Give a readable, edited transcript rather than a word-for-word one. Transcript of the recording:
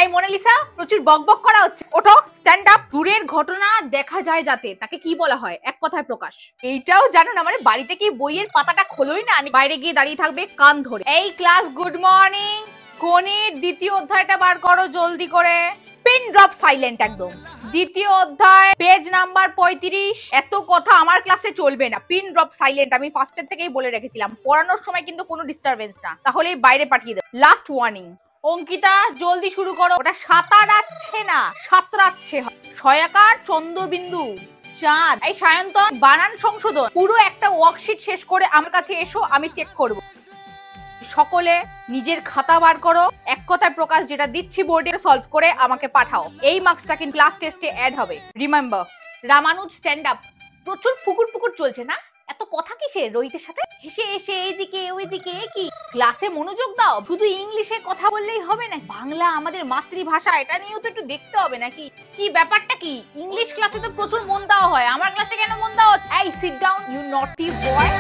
এই মোনালিসা, প্রচুর বকবক করা হচ্ছে, ওঠো, স্ট্যান্ড আপ। দূরের ঘটনা দেখা যায় যাতে, তাকে কি বলা হয়? এক কথায় প্রকাশ। এইটাও জানো না? মানে বাড়িতে কি বইয়ের পাতাটা খোলোই না, বাইরে গিয়ে দাঁড়িয়ে থাকবে কান ধরে। এই ক্লাস, গুড মর্নিং। গণিত দ্বিতীয় অধ্যায়টা বার করো জলদি করে। পিন ড্রপ সাইলেন্ট একদম। দ্বিতীয় অধ্যায় পেজ নাম্বার 35। এত কথা আমার ক্লাসে চলবে না, পিন ড্রপ সাইলেন্ট। আমি ফার্স্টের থেকেই বলে রেখেছিলাম, পড়ানোর সময় কিন্তু কোনো ডিস্টারবেন্স না, তাহলে বাইরে পাঠিয়ে দেব। Last warning. অঙ্কিতা জলদি শুরু করো। ওটা সাঁতারাচ্ছে না, সাঁতরাচ্ছে। ছয়াকার চন্দ্রবিন্দু চাঁদ। এই সায়ন্তন, বানান সংশোধন। পুরো একটা ওয়ার্কশিট শেষ করে আমার কাছে এসো, আমি চেক করব। সকলে নিজের খাতা বার করো, এক কথায় প্রকাশ যেটা দিচ্ছি বোর্ডে সলভ করে আমাকে পাঠাও। এই মার্কসটা কিন্তু ক্লাস টেস্টে অ্যাড হবে, রিমেম্বার। Ramanuj stand up. প্রচুর পুকুর পুকুর চলছে না? এত কথা কিসের রোহিতের সাথে? হেসে এসে এইদিকে ওইদিকে কি? ক্লাসে মনোযোগ দাও। শুধু ইংলিশে কথা বললেই হবে না, বাংলা আমাদের মাতৃভাষা, এটা নিয়েও তো একটু দেখতে হবে নাকি? কি ব্যাপারটা কি? ইংলিশ ক্লাসে তো প্রচুর মন দেওয়া হয়, আমার ক্লাসে কেন মন দেওয়া হচ্ছে? এই সিট ডাউন ইউ নটি বয়।